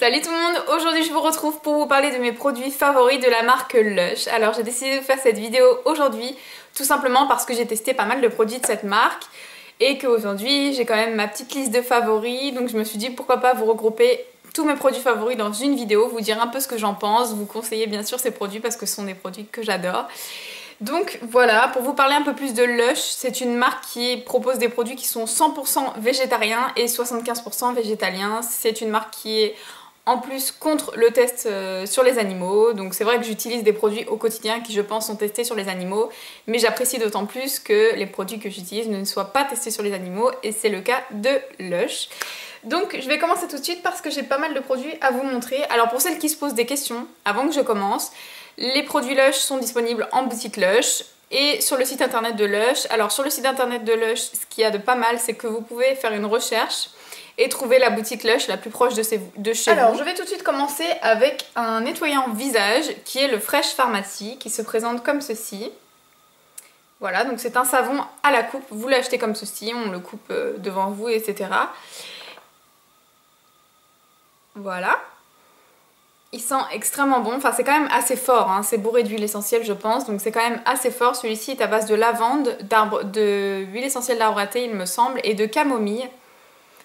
Salut tout le monde, aujourd'hui je vous retrouve pour vous parler de mes produits favoris de la marque Lush. Alors j'ai décidé de faire cette vidéo aujourd'hui tout simplement parce que j'ai testé pas mal de produits de cette marque et qu'aujourd'hui j'ai quand même ma petite liste de favoris, donc je me suis dit pourquoi pas vous regrouper tous mes produits favoris dans une vidéo, vous dire un peu ce que j'en pense, vous conseiller bien sûr ces produits parce que ce sont des produits que j'adore. Donc voilà, pour vous parler un peu plus de Lush, c'est une marque qui propose des produits qui sont 100% végétariens et 75% végétaliens. C'est une marque qui est en plus contre le test sur les animaux, donc c'est vrai que j'utilise des produits au quotidien qui je pense sont testés sur les animaux, mais j'apprécie d'autant plus que les produits que j'utilise ne soient pas testés sur les animaux et c'est le cas de Lush. Donc je vais commencer tout de suite parce que j'ai pas mal de produits à vous montrer. Alors pour celles qui se posent des questions, avant que je commence, les produits Lush sont disponibles en boutique Lush et sur le site internet de Lush. Alors sur le site internet de Lush, ce qu'il y a de pas mal, c'est que vous pouvez faire une recherche et trouver la boutique Lush la plus proche de chez vous. Alors je vais tout de suite commencer avec un nettoyant visage qui est le Fresh Pharmacy, qui se présente comme ceci. Voilà, donc c'est un savon à la coupe, vous l'achetez comme ceci, on le coupe devant vous, etc. Voilà. Il sent extrêmement bon, enfin c'est quand même assez fort, hein. C'est bourré d'huile essentielle je pense, donc c'est quand même assez fort. Celui-ci est à base de lavande, d'huile essentielle d'arbre à thé il me semble, et de camomille.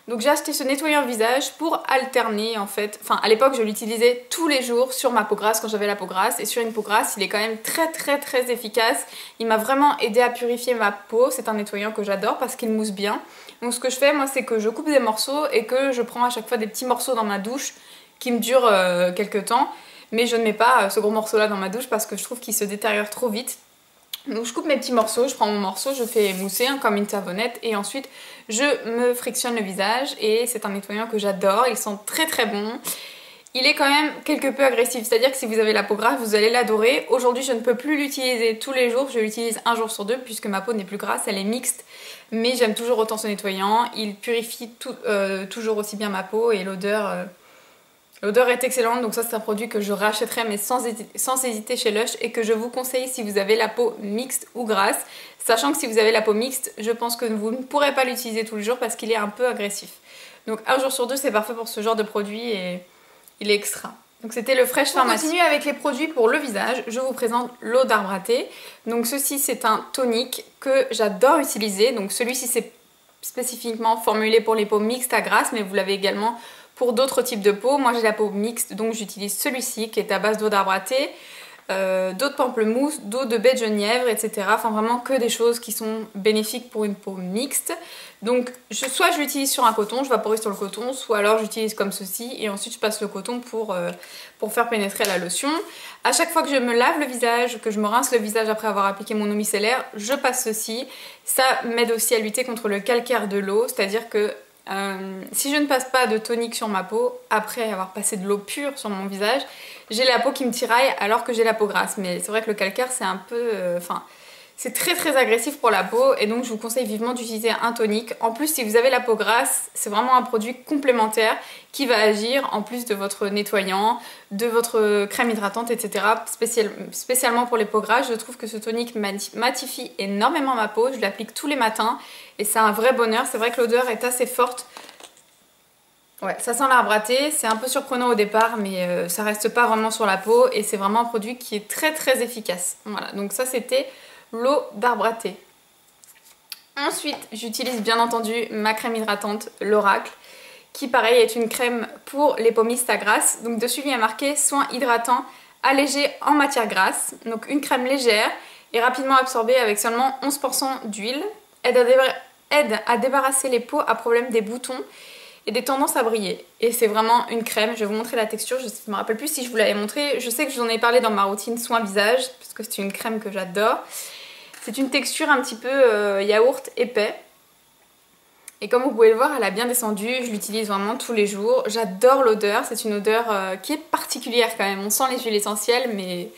Donc j'ai acheté ce nettoyant visage pour alterner en fait, enfin à l'époque je l'utilisais tous les jours sur ma peau grasse quand j'avais la peau grasse, et sur une peau grasse il est quand même très efficace. Il m'a vraiment aidé à purifier ma peau, c'est un nettoyant que j'adore parce qu'il mousse bien. Donc ce que je fais moi c'est que je coupe des morceaux et que je prends à chaque fois des petits morceaux dans ma douche qui me durent quelques temps, mais je ne mets pas ce gros morceau là dans ma douche parce que je trouve qu'il se détériore trop vite. Donc je coupe mes petits morceaux, je prends mon morceau, je fais mousser comme une savonnette et ensuite je me frictionne le visage et c'est un nettoyant que j'adore, il sent très bon. Il est quand même quelque peu agressif, c'est-à-dire que si vous avez la peau grasse, vous allez l'adorer. Aujourd'hui je ne peux plus l'utiliser tous les jours, je l'utilise un jour sur deux puisque ma peau n'est plus grasse, elle est mixte. Mais j'aime toujours autant ce nettoyant, il purifie toujours aussi bien ma peau et l'odeur est excellente, donc ça c'est un produit que je rachèterai mais sans hésiter chez Lush et que je vous conseille si vous avez la peau mixte ou grasse. Sachant que si vous avez la peau mixte, je pense que vous ne pourrez pas l'utiliser tous les jours parce qu'il est un peu agressif. Donc un jour sur deux c'est parfait pour ce genre de produit et il est extra. Donc c'était le Fresh Pharmacy. On continue avec les produits pour le visage. Je vous présente l'eau d'arbre à thé. Donc ceci c'est un tonique que j'adore utiliser. Donc celui-ci c'est spécifiquement formulé pour les peaux mixtes à grasses, mais vous l'avez également pour d'autres types de peau. Moi j'ai la peau mixte, donc j'utilise celui-ci qui est à base d'eau d'arbre à thé, d'eau de pamplemousse, d'eau de baie de genièvre, etc. Enfin vraiment que des choses qui sont bénéfiques pour une peau mixte. Donc soit je l'utilise sur un coton, je vaporise sur le coton, soit alors j'utilise comme ceci et ensuite je passe le coton pour faire pénétrer la lotion. À chaque fois que je me lave le visage, que je me rince le visage après avoir appliqué mon eau micellaire, je passe ceci. Ça m'aide aussi à lutter contre le calcaire de l'eau, c'est-à-dire que si je ne passe pas de tonique sur ma peau, après avoir passé de l'eau pure sur mon visage, j'ai la peau qui me tiraille alors que j'ai la peau grasse. Mais c'est vrai que le calcaire c'est un peu... c'est très agressif pour la peau et donc je vous conseille vivement d'utiliser un tonique. En plus si vous avez la peau grasse, c'est vraiment un produit complémentaire qui va agir en plus de votre nettoyant, de votre crème hydratante, etc. Spécialement pour les peaux grasses, je trouve que ce tonique matifie énormément ma peau. Je l'applique tous les matins et c'est un vrai bonheur. C'est vrai que l'odeur est assez forte. Ouais, ça sent l'arbre à thé, c'est un peu surprenant au départ mais ça reste pas vraiment sur la peau et c'est vraiment un produit qui est très efficace. Voilà, donc ça c'était l'eau d'arbre à thé. Ensuite, j'utilise bien entendu ma crème hydratante, l'Oracle, qui pareil est une crème pour les peaux mixtes à grasse. Donc dessus il y a marqué soin hydratant allégé en matière grasse. Donc une crème légère et rapidement absorbée avec seulement 11% d'huile. Aide à débarrasser les peaux à problème des boutons et des tendances à briller. Et c'est vraiment une crème, je vais vous montrer la texture, je ne me rappelle plus si je vous l'avais montré. Je sais que je vous en ai parlé dans ma routine soin visage, parce que c'est une crème que j'adore. C'est une texture un petit peu yaourt épais. Et comme vous pouvez le voir, elle a bien descendu, je l'utilise vraiment tous les jours. J'adore l'odeur, c'est une odeur qui est particulière quand même. On sent les huiles essentielles, mais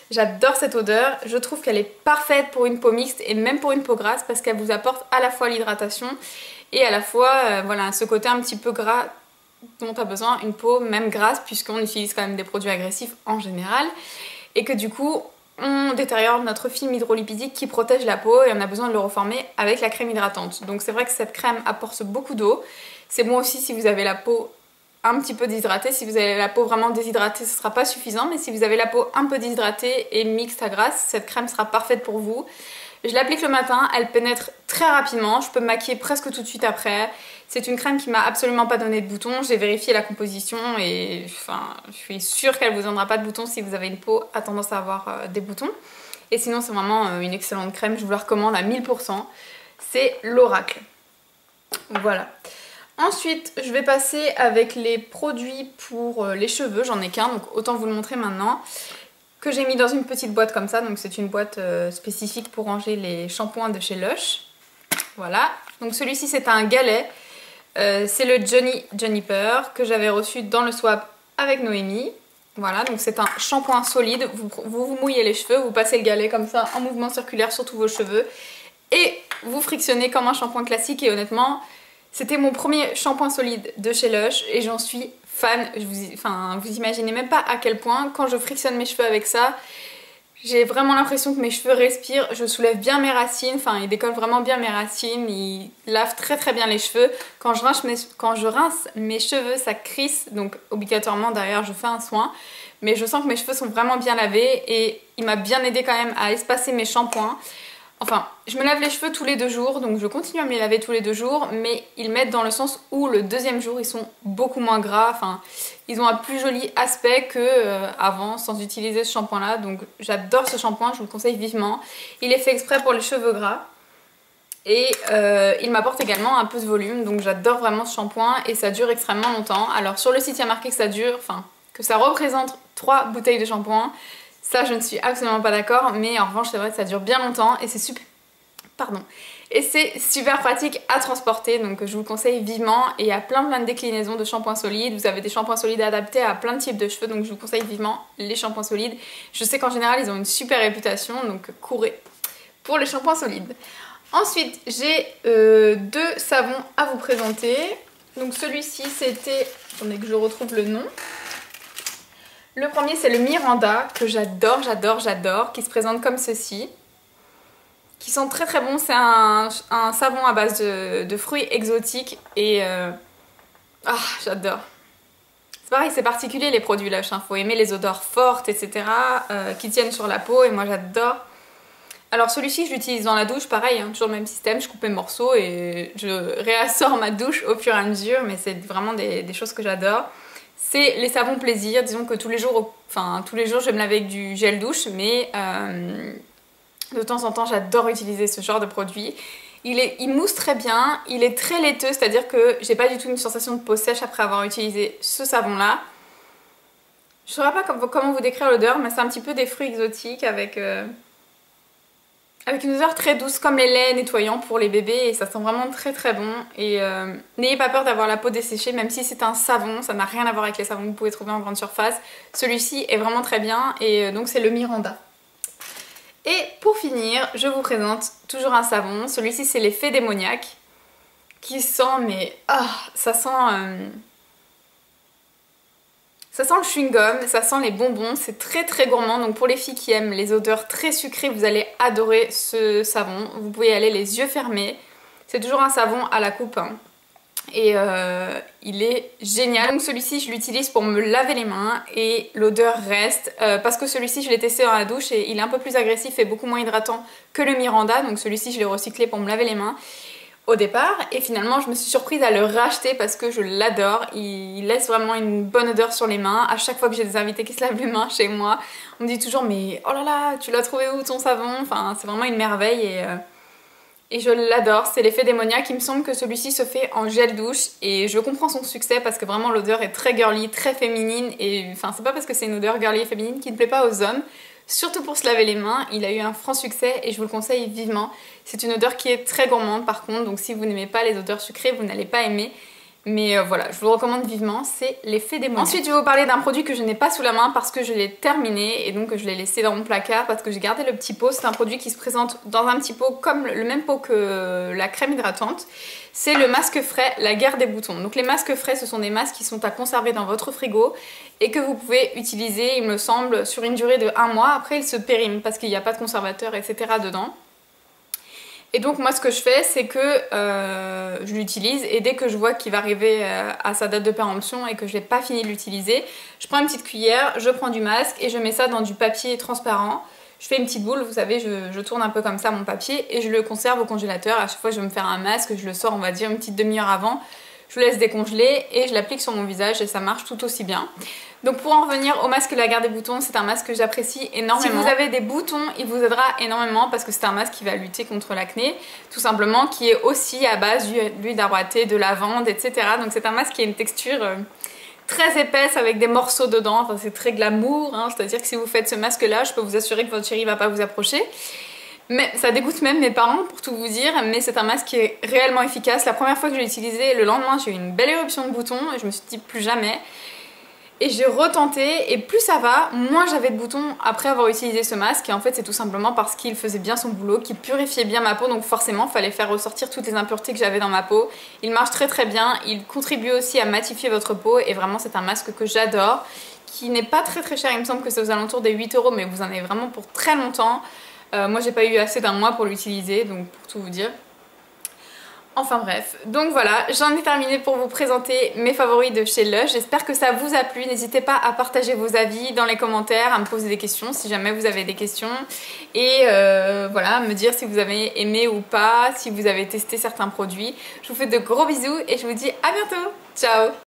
j'adore cette odeur. Je trouve qu'elle est parfaite pour une peau mixte et même pour une peau grasse parce qu'elle vous apporte à la fois l'hydratation et à la fois voilà, ce côté un petit peu gras dont a besoin une peau même grasse puisqu'on utilise quand même des produits agressifs en général et que du coup on détériore notre film hydrolipidique qui protège la peau et on a besoin de le reformer avec la crème hydratante. Donc c'est vrai que cette crème apporte beaucoup d'eau. C'est bon aussi si vous avez la peau un petit peu déshydratée. Si vous avez la peau vraiment déshydratée, ce sera pas suffisant, mais si vous avez la peau un peu déshydratée et mixte à grasse, cette crème sera parfaite pour vous. Je l'applique le matin, elle pénètre très rapidement, je peux me maquiller presque tout de suite après. C'est une crème qui m'a absolument pas donné de boutons, j'ai vérifié la composition et enfin, je suis sûre qu'elle vous donnera pas de boutons si vous avez une peau à tendance à avoir des boutons. Et sinon c'est vraiment une excellente crème, je vous la recommande à 1000%. C'est l'Oracle. Voilà. Ensuite, je vais passer avec les produits pour les cheveux, j'en ai qu'un, donc autant vous le montrer maintenant. Que j'ai mis dans une petite boîte comme ça, donc c'est une boîte spécifique pour ranger les shampoings de chez Lush. Voilà, donc celui-ci c'est un galet, c'est le Johnny Juniper que j'avais reçu dans le swap avec Noémie. Voilà, donc c'est un shampoing solide, vous mouillez les cheveux, vous passez le galet comme ça en mouvement circulaire sur tous vos cheveux et vous frictionnez comme un shampoing classique et honnêtement, c'était mon premier shampoing solide de chez Lush et j'en suis fan. Vous imaginez même pas à quel point quand je frictionne mes cheveux avec ça, j'ai vraiment l'impression que mes cheveux respirent, je soulève bien mes racines, enfin il décolle vraiment bien mes racines, il lave très très bien les cheveux. Quand je rince mes cheveux, ça crisse, donc obligatoirement derrière je fais un soin. Mais je sens que mes cheveux sont vraiment bien lavés et il m'a bien aidé quand même à espacer mes shampoings. Enfin, je me lave les cheveux tous les 2 jours, donc je continue à me les laver tous les 2 jours, mais ils m'aident dans le sens où le deuxième jour, ils sont beaucoup moins gras, enfin, ils ont un plus joli aspect que avant, sans utiliser ce shampoing-là, donc j'adore ce shampoing, je vous le conseille vivement. Il est fait exprès pour les cheveux gras, et il m'apporte également un peu de volume, donc j'adore vraiment ce shampoing, et ça dure extrêmement longtemps. Alors sur le site, il y a marqué que ça dure, enfin, que ça représente 3 bouteilles de shampoing. Ça, je ne suis absolument pas d'accord, mais en revanche, c'est vrai que ça dure bien longtemps et c'est super... Pardon. Et c'est super pratique à transporter, donc je vous le conseille vivement. Et il y a plein de déclinaisons de shampoings solides. Vous avez des shampoings solides adaptés à plein de types de cheveux, donc je vous conseille vivement les shampoings solides. Je sais qu'en général, ils ont une super réputation, donc courez pour les shampoings solides. Ensuite, j'ai 2 savons à vous présenter. Donc celui-ci, c'était... Attendez que je retrouve le nom. Le premier c'est le Miranda que j'adore, qui se présente comme ceci. Qui sent très très bon, c'est un savon à base de fruits exotiques et j'adore. C'est pareil, c'est particulier les produits Lush, faut aimer les odeurs fortes etc. Qui tiennent sur la peau et moi j'adore. Alors celui-ci je l'utilise dans la douche, pareil, toujours le même système, je coupe mes morceaux et je réassors ma douche au fur et à mesure, mais c'est vraiment des choses que j'adore. C'est les savons plaisir, disons que tous les jours je vais me laver avec du gel douche, mais de temps en temps j'adore utiliser ce genre de produit. Il mousse très bien, il est très laiteux, c'est-à-dire que j'ai pas du tout une sensation de peau sèche après avoir utilisé ce savon là. Je saurais pas comment vous décrire l'odeur, mais c'est un petit peu des fruits exotiques avec une odeur très douce comme les laits nettoyants pour les bébés et ça sent vraiment très très bon. Et n'ayez pas peur d'avoir la peau desséchée, même si c'est un savon, ça n'a rien à voir avec les savons que vous pouvez trouver en grande surface. Celui-ci est vraiment très bien et donc c'est le Miranda. Et pour finir, je vous présente toujours un savon. Celui-ci c'est l'effet démoniaque qui sent, mais ça sent le chewing-gum, ça sent les bonbons, c'est très très gourmand. Donc pour les filles qui aiment les odeurs très sucrées, vous allez adorer ce savon. Vous pouvez y aller les yeux fermés. C'est toujours un savon à la coupe. Et il est génial. Donc celui-ci je l'utilise pour me laver les mains et l'odeur reste. Parce que celui-ci je l'ai testé dans la douche et il est un peu plus agressif et beaucoup moins hydratant que le Miranda. Donc celui-ci je l'ai recyclé pour me laver les mains au départ et finalement je me suis surprise à le racheter parce que je l'adore. Il laisse vraiment une bonne odeur sur les mains. À chaque fois que j'ai des invités qui se lavent les mains chez moi, on me dit toujours mais oh là là, tu l'as trouvé où ton savon? Enfin c'est vraiment une merveille et je l'adore. C'est l'effet démoniaque. Il me semble que celui-ci se fait en gel douche et je comprends son succès parce que vraiment l'odeur est très girly, très féminine et enfin c'est pas parce que c'est une odeur girly et féminine qui ne plaît pas aux hommes. Surtout pour se laver les mains, il a eu un franc succès et je vous le conseille vivement. C'est une odeur qui est très gourmande par contre, donc si vous n'aimez pas les odeurs sucrées, vous n'allez pas aimer. Mais voilà, je vous le recommande vivement, c'est l'effet démoniaque. Ensuite, je vais vous parler d'un produit que je n'ai pas sous la main parce que je l'ai terminé et donc je l'ai laissé dans mon placard parce que j'ai gardé le petit pot. C'est un produit qui se présente dans un petit pot comme le même pot que la crème hydratante. C'est le masque frais, la guerre des boutons. Donc les masques frais, ce sont des masques qui sont à conserver dans votre frigo et que vous pouvez utiliser, il me semble, sur une durée de 1 mois. Après, ils se périment parce qu'il n'y a pas de conservateur, etc. dedans. Et donc moi ce que je fais c'est que je l'utilise et dès que je vois qu'il va arriver à sa date de péremption et que je n'ai pas fini de l'utiliser, je prends une petite cuillère, je prends du masque et je mets ça dans du papier transparent. Je fais une petite boule, vous savez, je tourne un peu comme ça mon papier et je le conserve au congélateur. À chaque fois que je veux me faire un masque, je le sors on va dire une petite demi-heure avant. Je le laisse décongeler et je l'applique sur mon visage et ça marche tout aussi bien. Donc pour en revenir au masque La Guerre des boutons, c'est un masque que j'apprécie énormément. Si vous avez des boutons, il vous aidera énormément parce que c'est un masque qui va lutter contre l'acné, tout simplement, qui est aussi à base d'huile d'arbre à thé, de lavande, etc. Donc c'est un masque qui a une texture très épaisse avec des morceaux dedans, enfin, c'est très glamour, hein. C'est-à-dire que si vous faites ce masque là, je peux vous assurer que votre chéri va pas vous approcher. Mais ça dégoûte même mes parents pour tout vous dire, mais c'est un masque qui est réellement efficace. La première fois que je l'ai utilisé, le lendemain j'ai eu une belle éruption de boutons et je me suis dit plus jamais. Et j'ai retenté et plus ça va, moins j'avais de boutons après avoir utilisé ce masque. Et en fait c'est tout simplement parce qu'il faisait bien son boulot, qu'il purifiait bien ma peau, donc forcément il fallait faire ressortir toutes les impuretés que j'avais dans ma peau. Il marche très très bien, il contribue aussi à matifier votre peau et vraiment c'est un masque que j'adore, qui n'est pas très très cher, il me semble que c'est aux alentours des 8 € mais vous en avez vraiment pour très longtemps. Moi j'ai pas eu assez d'un mois pour l'utiliser, donc pour tout vous dire. Enfin bref, donc voilà, j'en ai terminé pour vous présenter mes favoris de chez Lush. J'espère que ça vous a plu. N'hésitez pas à partager vos avis dans les commentaires, à me poser des questions si jamais vous avez des questions. Et voilà, me dire si vous avez aimé ou pas, si vous avez testé certains produits. Je vous fais de gros bisous et je vous dis à bientôt. Ciao!